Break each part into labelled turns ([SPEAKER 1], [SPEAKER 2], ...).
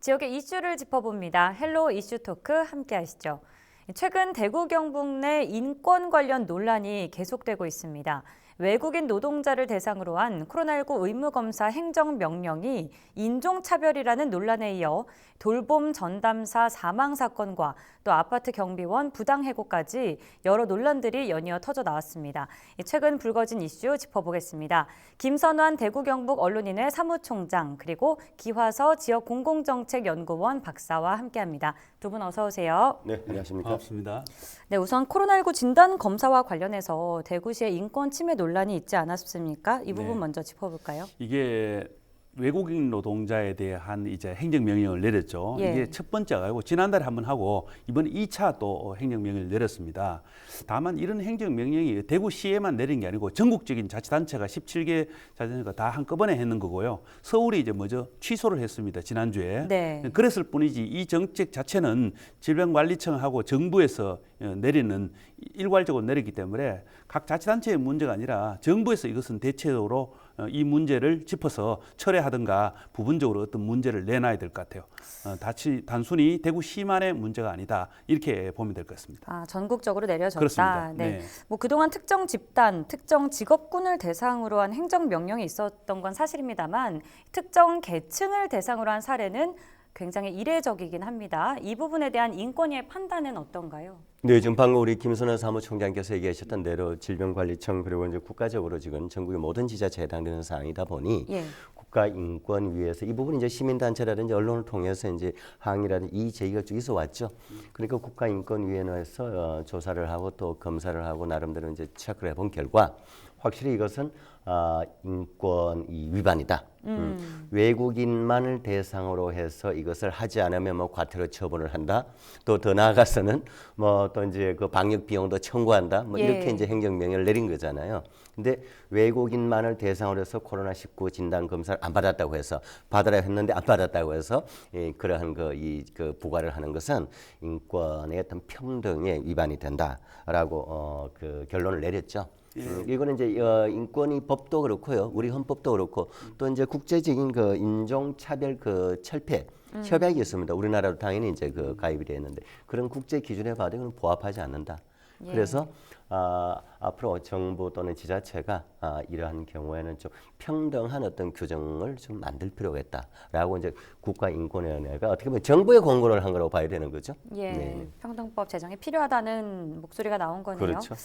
[SPEAKER 1] 지역의 이슈를 짚어봅니다. 헬로 이슈 토크 함께 하시죠. 최근 대구 경북 내 인권 관련 논란이 계속되고 있습니다. 외국인 노동자를 대상으로 한 코로나19 의무검사 행정명령이 인종차별이라는 논란에 이어 돌봄 전담사 사망 사건과 또 아파트 경비원 부당해고까지 여러 논란들이 연이어 터져 나왔습니다. 최근 불거진 이슈 짚어보겠습니다. 김선환 대구 경북 언론인회 사무총장 그리고 기화서 지역공공정책연구원 박사와 함께합니다. 두 분 어서 오세요.
[SPEAKER 2] 네, 안녕하십니까?
[SPEAKER 3] 반갑습니다.
[SPEAKER 1] 네, 우선 코로나19 진단 검사와 관련해서 대구시의 인권 침해 논란이 있지 않았습니까? 이 부분
[SPEAKER 3] 네.
[SPEAKER 1] 먼저 짚어볼까요?
[SPEAKER 3] 이게 외국인 노동자에 대한 이제 행정명령을 내렸죠.
[SPEAKER 1] 예.
[SPEAKER 3] 이게 첫 번째가 아니고 지난달에 한번 하고 이번에 2차 또 행정명령을 내렸습니다. 다만 이런 행정명령이 대구시에만 내린 게 아니고 전국적인 자치단체가 17개 자치단체가 다 한꺼번에 했는 거고요. 서울이 이제 취소를 했습니다. 지난주에.
[SPEAKER 1] 네.
[SPEAKER 3] 그랬을 뿐이지 이 정책 자체는 질병관리청하고 정부에서 내리는 일괄적으로 내렸기 때문에 각 자치단체의 문제가 아니라 정부에서 이것은 대체적으로 이 문제를 짚어서 철회하든가 부분적으로 어떤 문제를 내놔야 될 것 같아요. 단순히 대구시만의 문제가 아니다 이렇게 보면 될 것 같습니다.
[SPEAKER 1] 아, 전국적으로 내려졌다.
[SPEAKER 3] 그렇습니다.
[SPEAKER 1] 네.
[SPEAKER 3] 네.
[SPEAKER 1] 그동안 특정 집단, 특정 직업군을 대상으로 한 행정명령이 있었던 건 사실입니다만 특정 계층을 대상으로 한 사례는 굉장히 이례적이긴 합니다. 이 부분에 대한 인권위의 판단은 어떤가요?
[SPEAKER 2] 네, 지금 방금 우리 김선환 사무총장께서 얘기하셨던 대로 질병관리청 그리고 이제 국가적으로 지금 전국의 모든 지자체에 해당되는 사항이다 보니
[SPEAKER 1] 예.
[SPEAKER 2] 국가인권위에서 이 부분 이제 시민단체라든지 언론을 통해서 이제 항의라든지 이 제기가 쭉 있어 왔죠. 그러니까 국가인권위원회에서 조사를 하고 또 검사를 하고 나름대로 이제 체크를 해본 결과 확실히 이것은 인권 위반이다. 외국인만을 대상으로 해서 이것을 하지 않으면 과태료 처분을 한다. 또 더 나아가서는 또 이제 그 방역 비용도 청구한다.
[SPEAKER 1] 예.
[SPEAKER 2] 이렇게 이제 행정명령을 내린 거잖아요. 근데 외국인만을 대상으로 해서 코로나19 진단 검사를 안 받았다고 해서 받으라 했는데 안 받았다고 해서 그러한 그 부과를 하는 것은 인권의 어떤 평등의 위반이 된다라고 그 결론을 내렸죠. 이거는 이제 인권위 법도 그렇고요, 우리 헌법도 그렇고 또 이제 국제적인 그 인종차별 그 철폐 협약이 있습니다. 우리나라도 당연히 이제 그 가입이 되어 있는데 그런 국제 기준에 봐도 이건 부합하지 않는다.
[SPEAKER 1] 예.
[SPEAKER 2] 그래서 앞으로 정부 또는 지자체가 이러한 경우에는 좀 평등한 어떤 규정을 좀 만들 필요가 있다라고 이제 국가인권위원회가 어떻게 보면 정부의 권고를 한 거라고 봐야 되는 거죠.
[SPEAKER 1] 예.
[SPEAKER 2] 네.
[SPEAKER 1] 평등법 제정이 필요하다는 목소리가 나온 거네요.
[SPEAKER 2] 그렇죠.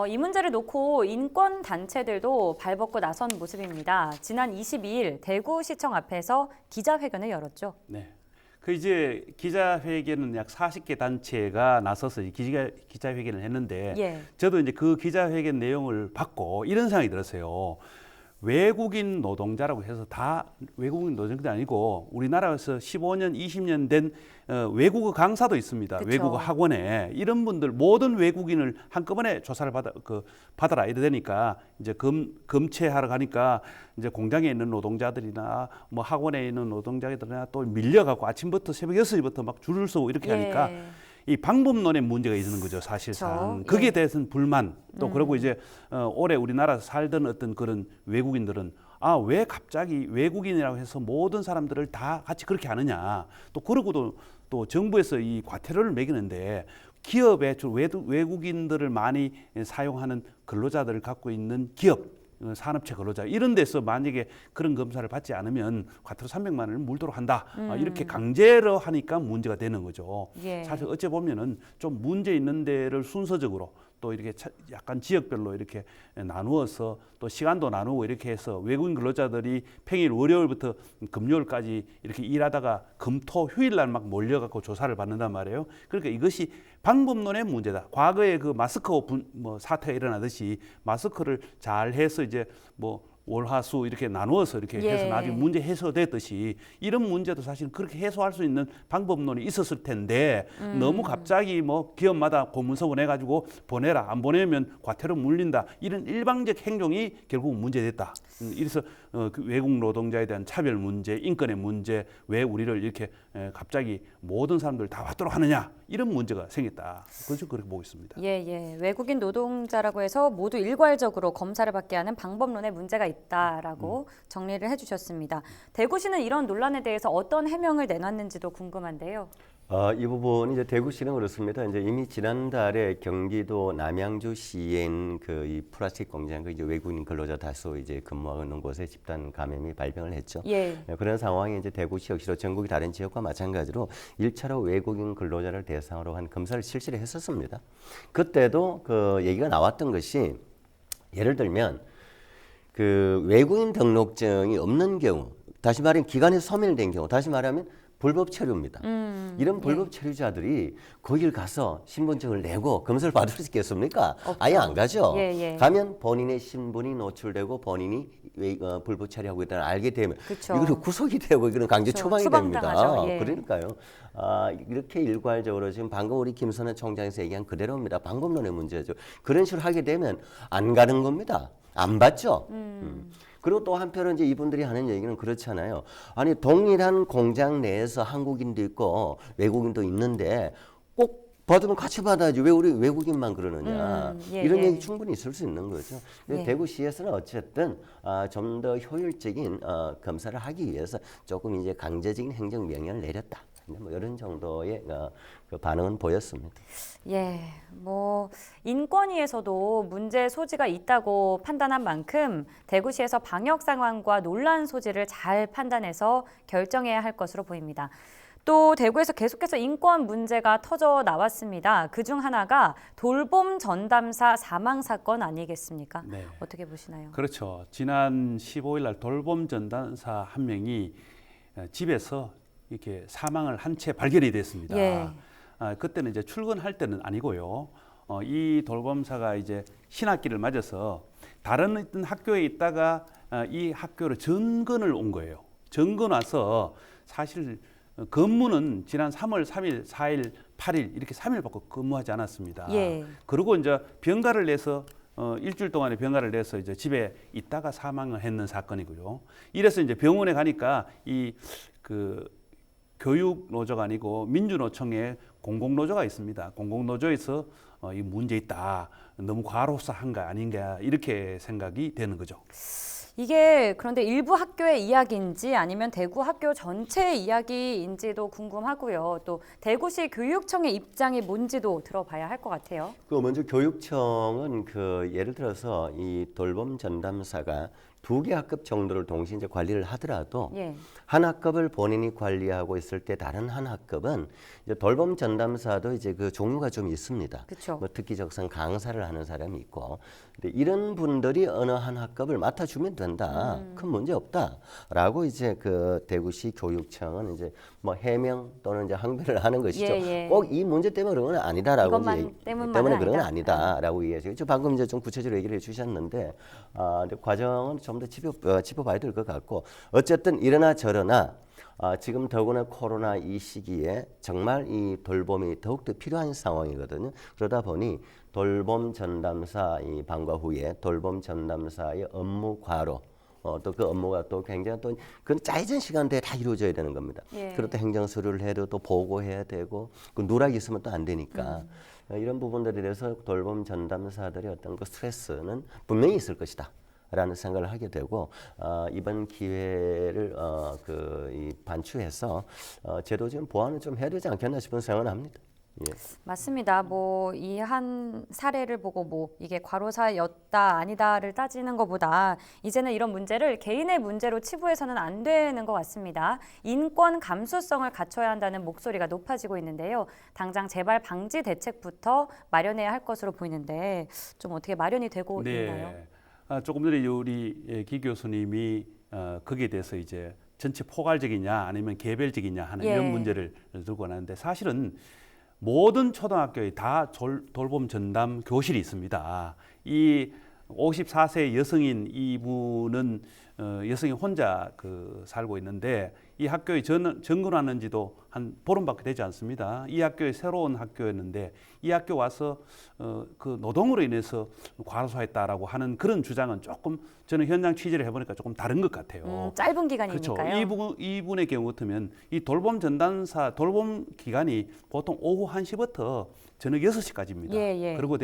[SPEAKER 1] 이 문제를 놓고 인권 단체들도 발벗고 나선 모습입니다. 지난 22일 대구시청 앞에서 기자회견을 열었죠.
[SPEAKER 3] 네. 그 이제 기자회견은 약 40개 단체가 나서서 기자회견을 했는데
[SPEAKER 1] 예.
[SPEAKER 3] 저도 이제 그 기자회견 내용을 받고 이런 생각이 들었어요. 외국인 노동자라고 해서 다 외국인 노동자 아니고 우리나라에서 15년, 20년 된 외국어 강사도 있습니다.
[SPEAKER 1] 그쵸.
[SPEAKER 3] 외국어 학원에 이런 분들 모든 외국인을 한꺼번에 조사를 받아라 이래 되니까 이제 검체하러 가니까 이제 공장에 있는 노동자들이나 뭐 학원에 있는 노동자들이나 또 밀려갖고 아침부터 새벽 6시부터 막 줄을 서고 이렇게 하니까
[SPEAKER 1] 예.
[SPEAKER 3] 이 방법론에 문제가 있는 거죠, 사실상.
[SPEAKER 1] 그쵸.
[SPEAKER 3] 거기에
[SPEAKER 1] 예.
[SPEAKER 3] 대해서는 불만. 또 그러고 이제 올해 우리나라에서 살던 어떤 그런 외국인들은 왜 갑자기 외국인이라고 해서 모든 사람들을 다 같이 그렇게 하느냐. 또 그러고도 또 정부에서 이 과태료를 매기는데 기업에 외국인들을 많이 사용하는 근로자들을 갖고 있는 기업, 산업체 근로자 이런 데서 만약에 그런 검사를 받지 않으면 과태료 300만 원을 물도록 한다. 이렇게 강제로 하니까 문제가 되는 거죠.
[SPEAKER 1] 예.
[SPEAKER 3] 사실 어째 보면은 좀 문제 있는 데를 순서적으로 또 이렇게 약간 지역별로 이렇게 나누어서 또 시간도 나누고 이렇게 해서 외국인 근로자들이 평일 월요일부터 금요일까지 이렇게 일하다가 금토 휴일날 막 몰려갖고 조사를 받는단 말이에요. 그러니까 이것이 방법론의 문제다. 과거에 그 마스크 사태가 일어나듯이 마스크를 잘 해서 이제 월화수 이렇게 나누어서 이렇게 해서
[SPEAKER 1] 예.
[SPEAKER 3] 나중에 문제 해소됐듯이 이런 문제도 사실 그렇게 해소할 수 있는 방법론이 있었을 텐데 너무 갑자기 기업마다 공문서 보내가지고 보내라 안 보내면 과태료 물린다 이런 일방적 행동이 결국 문제됐다. 이래서 그 외국 노동자에 대한 차별 문제, 인권의 문제, 왜 우리를 이렇게 갑자기 모든 사람들 다 받도록 하느냐 이런 문제가 생겼다. 그렇죠, 그렇게 보고 있습니다.
[SPEAKER 1] 예. 외국인 노동자라고 해서 모두 일괄적으로 검사를 받게 하는 방법론에 문제가 있다라고 정리를 해주셨습니다. 대구시는 이런 논란에 대해서 어떤 해명을 내놨는지도 궁금한데요.
[SPEAKER 2] 이 부분 이제 대구시는 그렇습니다. 이제 이미 지난달에 경기도 남양주시에 있는 그 이 플라스틱 공장 그 이제 외국인 근로자 다수 이제 근무하는 곳에 집단 감염이 발병을 했죠.
[SPEAKER 1] 예.
[SPEAKER 2] 그런 상황에 이제 대구시 역시도 전국의 다른 지역과 마찬가지로 1차로 외국인 근로자를 대상으로 한 검사를 실시를 했었습니다. 그때도 그 얘기가 나왔던 것이 예를 들면 그 외국인 등록증이 없는 경우, 다시 말하면 기간이 소멸된 경우, 다시 말하면 불법 체류입니다. 이런 불법 체류자들이 거길 가서 신분증을 내고 검사를 받을 수 있겠습니까? 아예 안 가죠.
[SPEAKER 1] 예.
[SPEAKER 2] 가면 본인의 신분이 노출되고 본인이 불법 체류하고 있다는 알게 되면
[SPEAKER 1] 그쵸.
[SPEAKER 2] 이거는 구속이 되고 이거는 강제
[SPEAKER 1] 그쵸.
[SPEAKER 2] 추방이
[SPEAKER 1] 추방당하죠.
[SPEAKER 2] 됩니다.
[SPEAKER 1] 예.
[SPEAKER 2] 그러니까요. 이렇게 일괄적으로 지금 방금 우리 김선혜 총장에서 얘기한 그대로입니다. 방법론의 문제죠. 그런 식으로 하게 되면 안 가는 겁니다. 안 받죠. 그리고 또 한편으로 이제 이분들이 하는 얘기는 그렇잖아요. 아니 동일한 공장 내에서 한국인도 있고 외국인도 있는데 꼭 받으면 같이 받아야지 왜 우리 외국인만 그러느냐 이런 얘기 충분히 있을 수 있는 거죠. 근데 대구시에서는 어쨌든 좀 더 효율적인 검사를 하기 위해서 조금 이제 강제적인 행정 명령을 내렸다. 뭐 이런 정도의 그 반응은 보였습니다.
[SPEAKER 1] 예, 뭐 인권위에서도 문제 소지가 있다고 판단한 만큼 대구시에서 방역 상황과 논란 소지를 잘 판단해서 결정해야 할 것으로 보입니다. 또 대구에서 계속해서 인권 문제가 터져 나왔습니다. 그중 하나가 돌봄 전담사 사망 사건 아니겠습니까?
[SPEAKER 3] 네.
[SPEAKER 1] 어떻게 보시나요?
[SPEAKER 3] 그렇죠. 지난 15일 날 돌봄 전담사 한 명이 집에서 이렇게 사망을 한 채 발견이 됐습니다.
[SPEAKER 1] 예.
[SPEAKER 3] 그때는 이제 출근할 때는 아니고요. 이 돌봄사가 이제 신학기를 맞아서 다른 어떤 학교에 있다가 이 학교로 전근을 온 거예요. 전근 와서 사실 근무는 지난 3월 3일, 4일, 8일 이렇게 3일 받고 근무하지 않았습니다.
[SPEAKER 1] 예.
[SPEAKER 3] 그리고 이제 병가를 내서 일주일 동안에 병가를 내서 이제 집에 있다가 사망을 했는 사건이고요. 이래서 이제 병원에 가니까 이 그 교육 노조가 아니고 민주노총에 공공노조가 있습니다. 공공노조에서 이 문제 있다, 너무 과로사한 거 아닌가 이렇게 생각이 되는 거죠.
[SPEAKER 1] 이게 그런데 일부 학교의 이야기인지 아니면 대구 학교 전체의 이야기인지도 궁금하고요. 또 대구시 교육청의 입장이 뭔지도 들어봐야 할 것 같아요.
[SPEAKER 2] 그 먼저 교육청은 그 예를 들어서 이 돌봄 전담사가 2개 학급 정도를 동시에 이제 관리를 하더라도
[SPEAKER 1] 예.
[SPEAKER 2] 한 학급을 본인이 관리하고 있을 때 다른 한 학급은 이제 돌봄 전담사도 이제 그 종류가 좀 있습니다.
[SPEAKER 1] 그쵸.
[SPEAKER 2] 뭐 특기적성 강사를 하는 사람이 있고, 근데 이런 분들이 어느 한 학급을 맡아주면 된다. 큰 문제 없다라고 이제 그 대구시 교육청은 이제 뭐 해명 또는 이제 항변을 하는 것이죠.
[SPEAKER 1] 예.
[SPEAKER 2] 꼭 이 문제 때문에 그런 건 아니다라고
[SPEAKER 1] 이것만
[SPEAKER 2] 이제
[SPEAKER 1] 때문만은
[SPEAKER 2] 때문에 그런 건
[SPEAKER 1] 아니다.
[SPEAKER 2] 아니다라고 이해하죠. 방금 이제 좀 구체적으로 얘기를 해주셨는데, 근데 과정은 좀 더 짚어봐야 될 것 같고, 어쨌든 이러나 저러나 지금 더구나 코로나 이 시기에 정말 이 돌봄이 더욱더 필요한 상황이거든요. 그러다 보니 돌봄 전담사 이 방과 후에 돌봄 전담사의 업무 과로 또 그 업무가 또 굉장히 또 그건 짜여진 시간대에 다 이루어져야 되는 겁니다.
[SPEAKER 1] 예.
[SPEAKER 2] 그렇다 행정 서류를 해도 또 보고해야 되고 그 누락이 있으면 또 안 되니까 이런 부분들에 대해서 돌봄 전담사들의 어떤 그 스트레스는 분명히 있을 것이다. 라는 생각을 하게 되고 이번 기회를 이 반추해서 제도적인 보완을 좀 해야 되지 않겠나 싶은 생각을 합니다. 예.
[SPEAKER 1] 맞습니다. 뭐 이 한 사례를 보고 뭐 이게 과로사였다 아니다를 따지는 것보다 이제는 이런 문제를 개인의 문제로 치부해서는 안 되는 것 같습니다. 인권 감수성을 갖춰야 한다는 목소리가 높아지고 있는데요. 당장 재발 방지 대책부터 마련해야 할 것으로 보이는데 좀 어떻게 마련이 되고 있나요?
[SPEAKER 3] 조금 전에 우리 기 교수님이 거기에 대해서 이제 전체 포괄적이냐 아니면 개별적이냐 하는
[SPEAKER 1] 예.
[SPEAKER 3] 이런 문제를 들고 나는데 사실은 모든 초등학교에 다 돌봄 전담 교실이 있습니다. 이 54세 여성인 이분은 여성이 혼자 살고 있는데 이 학교에 전근하는 지도 한 보름밖에 되지 않습니다. 이 학교에 새로운 학교였는데 이 학교 와서 그 노동으로 인해서 과로사했다라고 하는 그런 주장은 조금 저는 현장 취재를 해보니까 조금 다른 것 같아요.
[SPEAKER 1] 짧은
[SPEAKER 3] 그렇죠.
[SPEAKER 1] 기간이니까요.
[SPEAKER 3] 이분의 경우 같으면 이 돌봄 전담사 돌봄 기간이 보통 오후 1시부터 저녁 6시까지입니다.
[SPEAKER 1] 예.
[SPEAKER 3] 그리고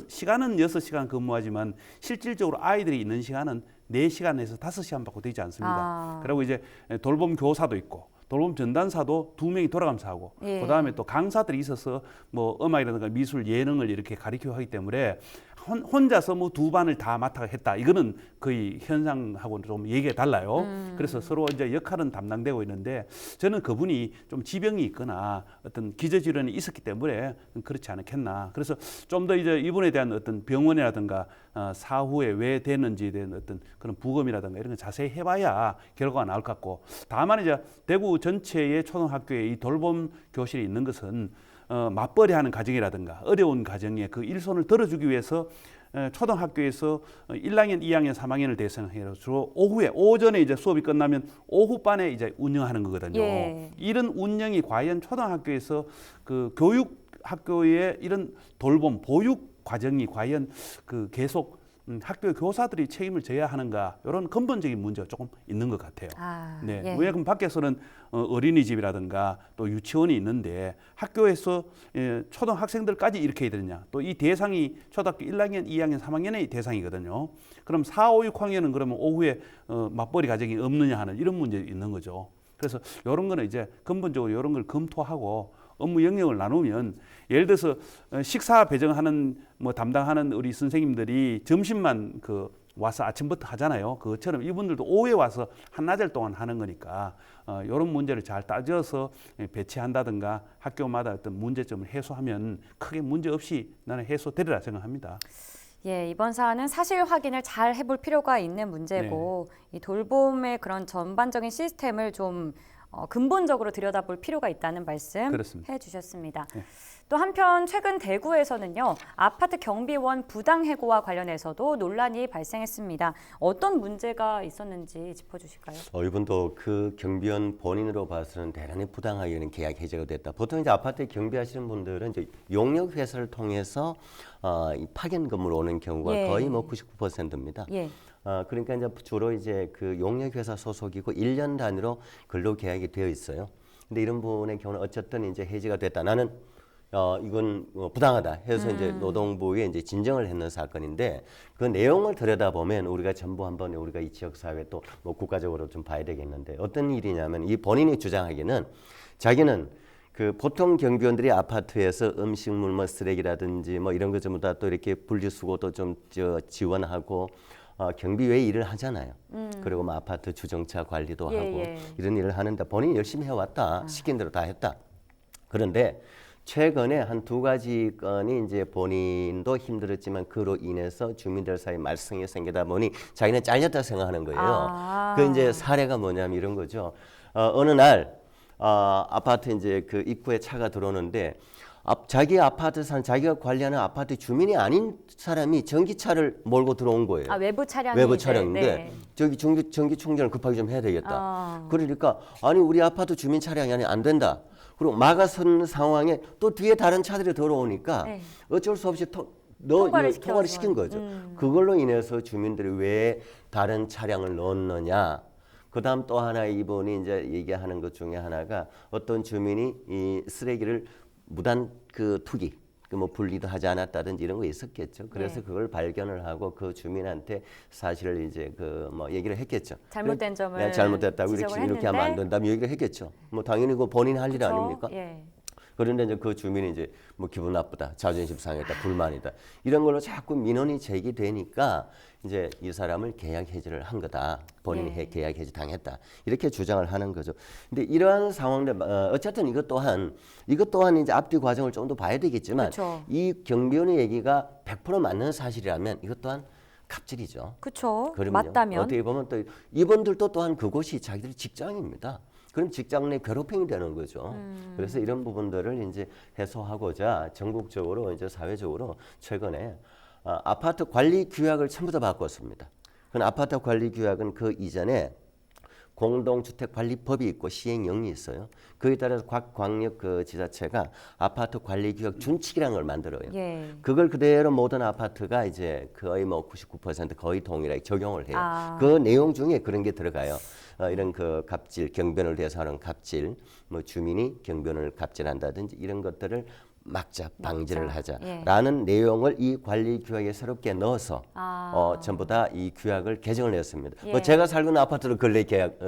[SPEAKER 3] 시간은 6시간 근무하지만 실질적으로 아이들이 있는 시간은 4시간에서 5시간밖에 되지 않습니다. 그리고 이제 돌봄 교사도 있고 돌봄 전담사도 2명이 돌아가면서 하고
[SPEAKER 1] 예.
[SPEAKER 3] 그다음에 또 강사들이 있어서 뭐 음악이라든가 미술 예능을 이렇게 가르치고 하기 때문에 혼자서 뭐 2반을 다 맡아 했다. 이거는 거의 현상하고는 좀 얘기가 달라요. 그래서 서로 이제 역할은 담당되고 있는데 저는 그분이 좀 지병이 있거나 어떤 기저질환이 있었기 때문에 그렇지 않겠나. 그래서 좀 더 이제 이분에 대한 어떤 병원이라든가 사후에 왜 됐는지에 대한 어떤 그런 부검이라든가 이런 거 자세히 해봐야 결과가 나올 것 같고, 다만 이제 대구 전체의 초등학교에 이 돌봄 교실이 있는 것은 맞벌이하는 가정이라든가 어려운 가정에 그 일손을 들어주기 위해서 초등학교에서 1학년, 2학년, 3학년을 대상해서 주로 오전에 이제 수업이 끝나면 오후반에 이제 운영하는 거거든요.
[SPEAKER 1] 예.
[SPEAKER 3] 이런 운영이 과연 초등학교에서 그 교육 학교의 이런 돌봄 보육 과정이 과연 그 계속 학교 교사들이 책임을 져야 하는가, 이런 근본적인 문제가 조금 있는 것 같아요. 네.
[SPEAKER 1] 예.
[SPEAKER 3] 왜냐하면 밖에서는 어린이집이라든가 또 유치원이 있는데 학교에서 초등학생들까지 이렇게 해야 되느냐. 또 이 대상이 초등학교 1학년, 2학년, 3학년의 대상이거든요. 그럼 4, 5, 6학년은 그러면 오후에 맞벌이 가정이 없느냐 하는 이런 문제 있는 거죠. 그래서 이런 거는 이제 근본적으로 이런 걸 검토하고 업무 영역을 나누면, 예를 들어서 식사 배정하는 뭐 담당하는 우리 선생님들이 점심만 와서 아침부터 하잖아요. 그것처럼 이분들도 오후에 와서 한나절 동안 하는 거니까 이런 문제를 잘 따져서 배치한다든가 학교마다 어떤 문제점을 해소하면 크게 문제 없이 나는 해소되리라 생각합니다.
[SPEAKER 1] 예, 이번 사안은 사실 확인을 잘 해볼 필요가 있는 문제고 이 돌봄의 그런 전반적인 시스템을 좀 근본적으로 들여다볼 필요가 있다는 말씀
[SPEAKER 3] 그렇습니다.
[SPEAKER 1] 해주셨습니다.
[SPEAKER 3] 네.
[SPEAKER 1] 또 한편 최근 대구에서는요, 아파트 경비원 부당 해고와 관련해서도 논란이 발생했습니다. 어떤 문제가 있었는지 짚어주실까요?
[SPEAKER 2] 이분도 그 경비원 본인으로 봐서는 대단히 부당하게 계약 해제가 됐다. 보통 이제 아파트에 경비하시는 분들은 이제 용역 회사를 통해서 이 파견 근무로 오는 경우가
[SPEAKER 1] 예.
[SPEAKER 2] 거의 뭐 99%입니다.
[SPEAKER 1] 예.
[SPEAKER 2] 그러니까 이제 주로 이제 그 용역 회사 소속이고 1년 단위로 근로 계약이 되어 있어요. 근데 이런 분의 경우는 어쨌든 이제 해지가 됐다. 나는 이건 부당하다 해서 이제 노동부에 이제 진정을 했는 사건인데, 그 내용을 들여다보면 우리가 전부 한번 우리가 이 지역 사회 또 뭐 국가적으로 좀 봐야 되겠는데, 어떤 일이냐면 이 본인이 주장하기는 자기는 그 보통 경비원들이 아파트에서 음식물 뭐 쓰레기라든지 뭐 이런 것 전부 다 또 이렇게 분리수거도 좀 지원하고 경비 외에 일을 하잖아요. 그리고 뭐 아파트 주정차 관리도
[SPEAKER 1] 예,
[SPEAKER 2] 하고
[SPEAKER 1] 예.
[SPEAKER 2] 이런 일을 하는데 본인이 열심히 해왔다. 시킨 대로 다 했다. 그런데 최근에 한 2가지 건이 이제 본인도 힘들었지만 그로 인해서 주민들 사이에 말썽이 생기다 보니 자기는 잘렸다 생각하는 거예요. 그 이제 사례가 뭐냐면 이런 거죠. 어느 날 아파트 이제 그 입구에 차가 들어오는데 자기 아파트 자기가 관리하는 아파트 주민이 아닌 사람이 전기차를 몰고 들어온 거예요.
[SPEAKER 1] 외부 차량이
[SPEAKER 2] 외부 차량인데
[SPEAKER 1] 네.
[SPEAKER 2] 저기 전기 충전을 급하게 좀 해야 되겠다. 그러니까 아니 우리 아파트 주민 차량이 아니 안 된다. 그리고 막아선 상황에 또 뒤에 다른 차들이 들어오니까
[SPEAKER 1] 네.
[SPEAKER 2] 어쩔 수 없이
[SPEAKER 1] 통과를
[SPEAKER 2] 통과를 시킨 거죠. 그걸로 인해서 주민들이 왜 다른 차량을 넣었느냐. 그다음 또 하나 이분이 이제 얘기하는 것 중에 하나가 어떤 주민이 이 쓰레기를 무단 투기, 뭐 분리도 하지 않았다든지 이런 거 있었겠죠. 그래서 그걸 발견을 하고 그 주민한테 사실을 이제 뭐 얘기를 했겠죠.
[SPEAKER 1] 잘못된 점을
[SPEAKER 2] 네, 잘못됐다고
[SPEAKER 1] 지적을
[SPEAKER 2] 이렇게 하면 안 된다. 얘기를 했겠죠. 뭐 당연히 그 본인 할 일
[SPEAKER 1] 그쵸?
[SPEAKER 2] 아닙니까?
[SPEAKER 1] 예.
[SPEAKER 2] 그런데 이제 그 주민이 이제 뭐 기분 나쁘다, 자존심 상했다, 불만이다 이런 걸로 자꾸 민원이 제기되니까 이제 이 사람을 계약 해지를 한 거다. 본인이 계약 해지 당했다. 이렇게 주장을 하는 거죠. 근데 이러한 상황들 어쨌든 이것 또한 이제 앞뒤 과정을 좀 더 봐야 되겠지만
[SPEAKER 1] 그쵸.
[SPEAKER 2] 이 경비원의 얘기가 100% 맞는 사실이라면 이것 또한 갑질이죠.
[SPEAKER 1] 그렇죠.
[SPEAKER 2] 그러면요.
[SPEAKER 1] 맞다면
[SPEAKER 2] 어떻게 보면 또 이분들도 또한 그곳이 자기들 직장입니다. 그럼 직장 내 괴롭힘이 되는 거죠. 그래서 이런 부분들을 이제 해소하고자 전국적으로 이제 사회적으로 최근에 아파트 관리 규약을 전부 다 바꿨습니다. 그 아파트 관리 규약은 그 이전에 공동주택관리법이 있고 시행령이 있어요. 그에 따라서 각 광역 그 지자체가 아파트 관리 규약 준칙이라는 걸 만들어요.
[SPEAKER 1] 예.
[SPEAKER 2] 그걸 그대로 모든 아파트가 이제 거의 뭐 99% 거의 동일하게 적용을 해요.
[SPEAKER 1] 아.
[SPEAKER 2] 그 내용 중에 그런 게 들어가요. 이런 그 갑질, 경변을 대상하는 갑질, 뭐 주민이 경변을 갑질한다든지 이런 것들을 막자, 방지를
[SPEAKER 1] 막자.
[SPEAKER 2] 하자라는 내용을 이 관리 규약에 새롭게 넣어서
[SPEAKER 1] 아.
[SPEAKER 2] 전부 다 이 규약을 개정을 했습니다.
[SPEAKER 1] 예.
[SPEAKER 2] 뭐 제가 살고 있는 아파트도 근래 계약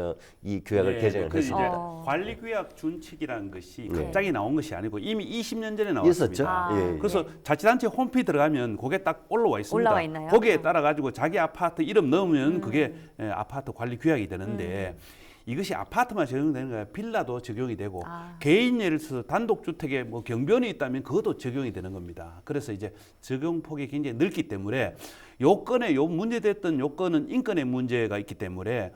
[SPEAKER 2] 이 규약을
[SPEAKER 3] 네,
[SPEAKER 2] 개정을
[SPEAKER 3] 그
[SPEAKER 2] 했습니다.
[SPEAKER 3] 이제 관리규약 준칙이라는 것이
[SPEAKER 2] 네.
[SPEAKER 3] 갑자기 나온 것이 아니고 이미 20년 전에 나왔습니다.
[SPEAKER 2] 있었죠.
[SPEAKER 1] 아.
[SPEAKER 2] 예.
[SPEAKER 3] 그래서 자치단체 홈페이지 들어가면 그게 딱 올라와 있습니다.
[SPEAKER 1] 올라와 있나요?
[SPEAKER 3] 거기에 따라 가지고 자기 아파트 이름 넣으면 그게 아파트 관리 규약이 되는데 이것이 아파트만 적용되는 거야. 빌라도 적용이 되고 개인 예를 들어서 단독 주택에 뭐 경변이 있다면 그것도 적용이 되는 겁니다. 그래서 이제 적용 폭이 굉장히 넓기 때문에 요건에 요 문제됐던 요건은 인권의 문제가 있기 때문에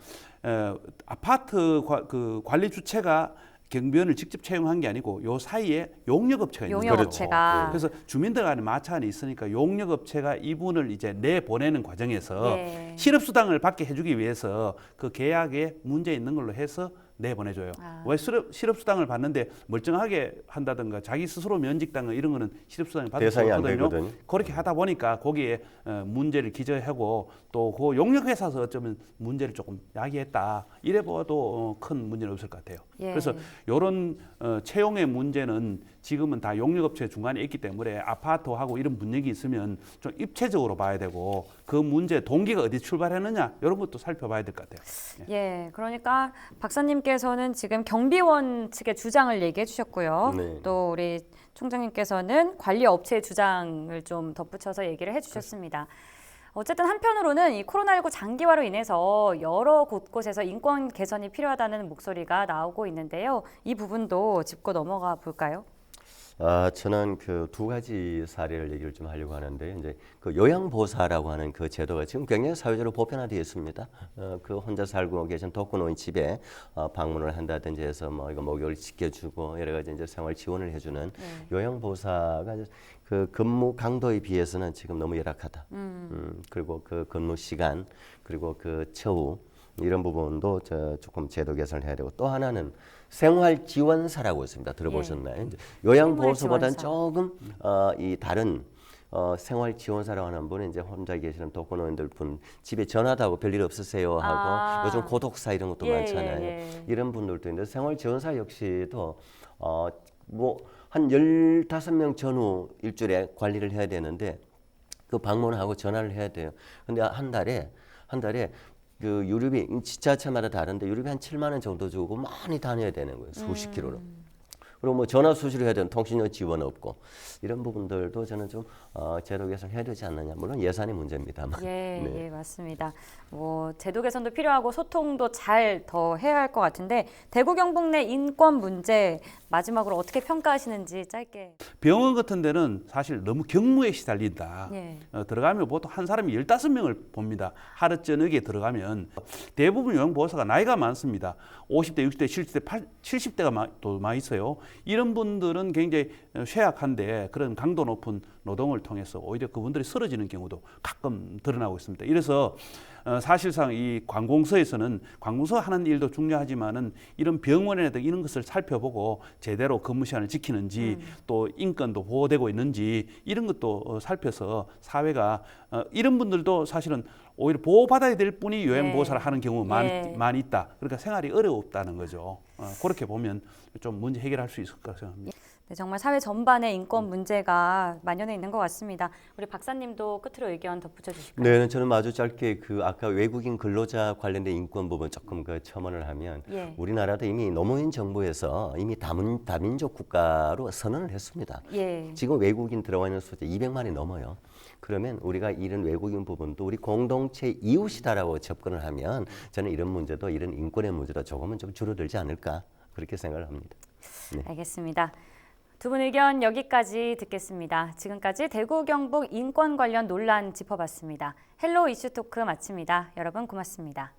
[SPEAKER 3] 아파트 그 관리 주체가 경비원을 직접 채용한 게 아니고 요 사이에 용역업체가 있는 거죠.
[SPEAKER 1] 용역업체가.
[SPEAKER 3] 그래서 주민들 간에 마찰이 있으니까 용역업체가 이분을 이제 내보내는 과정에서
[SPEAKER 1] 예.
[SPEAKER 3] 실업수당을 받게 해주기 위해서 그 계약에 문제 있는 걸로 해서 내보내줘요.
[SPEAKER 1] 아.
[SPEAKER 3] 왜 실업수당을 받는데 멀쩡하게 한다든가 자기 스스로 면직당은 이런 거는 실업수당을 받을 수
[SPEAKER 2] 대상이 안
[SPEAKER 3] 없거든요.
[SPEAKER 2] 되거든요.
[SPEAKER 3] 그렇게 하다 보니까 거기에 문제를 기저하고 또 그 용역회사에서 어쩌면 문제를 조금 야기했다. 이래 봐도 큰 문제는 없을 것 같아요.
[SPEAKER 1] 예.
[SPEAKER 3] 그래서 이런 채용의 문제는 지금은 다 용역업체 중간에 있기 때문에 아파트하고 이런 분쟁이 있으면 좀 입체적으로 봐야 되고 그 문제 동기가 어디 출발했느냐 이런 것도 살펴봐야 될 것 같아요.
[SPEAKER 1] 예, 그러니까 박사님께서는 지금 경비원 측의 주장을 얘기해 주셨고요.
[SPEAKER 2] 네.
[SPEAKER 1] 또 우리 총장님께서는 관리 업체의 주장을 좀 덧붙여서 얘기를 해주셨습니다. 어쨌든 한편으로는 이 코로나19 장기화로 인해서 여러 곳곳에서 인권 개선이 필요하다는 목소리가 나오고 있는데요. 이 부분도 짚고 넘어가 볼까요?
[SPEAKER 2] 저는 그 두 가지 사례를 얘기를 좀 하려고 하는데 이제 그 요양보호사라고 하는 그 제도가 지금 굉장히 사회적으로 보편화되어 있습니다. 그 혼자 살고 계신 독거노인 집에 방문을 한다든지 해서 뭐 이거 목욕을 지켜주고 여러 가지 이제 생활 지원을 해주는 요양보호사가 그 근무 강도에 비해서는 지금 너무 열악하다. 그리고 그 근무 시간 그리고 그 처우 이런 부분도 조금 제도 개선을 해야 되고 또 하나는 생활지원사라고 있습니다. 들어보셨나요? 이제 요양보호사보다는 조금 이 다른 생활지원사라고 하는 분은 이제 혼자 계시는 독거노인들 분 집에 전화도 하고 별일 없으세요 하고 요즘 고독사 이런 것도 많잖아요. 이런 분들도 있는데 생활지원사 역시도 뭐 한 15명 전후 일주일에 관리를 해야 되는데 그 방문하고 전화를 해야 돼요. 근데 한 달에 그 유류비 지자체마다 다른데 유류비 한 7만 원 정도 주고 많이 다녀야 되는 거예요. 수십 킬로로. 그리고 뭐 전화 수시로 해야 되는 통신료 지원 없고 이런 부분들도 저는 좀 제도 개선해야 되지 않느냐. 물론 예산이 문제입니다만.
[SPEAKER 1] 예, 맞습니다. 뭐 제도 개선도 필요하고 소통도 잘 더 해야 할 것 같은데 대구 경북 내 인권 문제 마지막으로 어떻게 평가하시는지 짧게.
[SPEAKER 3] 병원 같은 데는 사실 너무 경무에 시달린다.
[SPEAKER 1] 예.
[SPEAKER 3] 들어가면 보통 한 사람이 15명을 봅니다. 하루 저녁에 들어가면 대부분 요양보호사가 나이가 많습니다. 50대, 60대, 70대가 또 많이 있어요. 이런 분들은 굉장히 쇠약한데 그런 강도 높은 노동을 통해서 오히려 그분들이 쓰러지는 경우도 가끔 드러나고 있습니다. 이래서 사실상 이 관공서에서는 관공서 하는 일도 중요하지만은 이런 병원이나 이런 것을 살펴보고 제대로 근무 시간을 지키는지 또 인권도 보호되고 있는지 이런 것도 살펴서 사회가 이런 분들도 사실은 오히려 보호받아야 될 분이 요양보호사를 하는 경우 많이 있다. 그러니까 생활이 어렵다는 거죠. 그렇게 보면 좀 문제 해결할 수 있을 것 생각합니다.
[SPEAKER 1] 네, 정말 사회 전반에 인권 문제가 만연해 있는 것 같습니다. 우리 박사님도 끝으로 의견 덧붙여 주실까요?
[SPEAKER 2] 네, 저는 아주 짧게 그 아까 외국인 근로자 관련된 인권 부분 조금 그 첨언을 하면
[SPEAKER 1] 예.
[SPEAKER 2] 우리나라도 이미 노무현 정부에서 이미 다민족 국가로 선언을 했습니다.
[SPEAKER 1] 예.
[SPEAKER 2] 지금 외국인 들어와 있는 숫자 200만이 넘어요. 그러면 우리가 이런 외국인 부분도 우리 공동체 이웃이다라고 접근을 하면 저는 이런 문제도 이런 인권의 문제도 조금은 좀 줄어들지 않을까 그렇게 생각을 합니다. 네.
[SPEAKER 1] 알겠습니다. 두 분 의견 여기까지 듣겠습니다. 지금까지 대구 경북 인권 관련 논란 짚어봤습니다. 헬로 이슈 토크 마칩니다. 여러분 고맙습니다.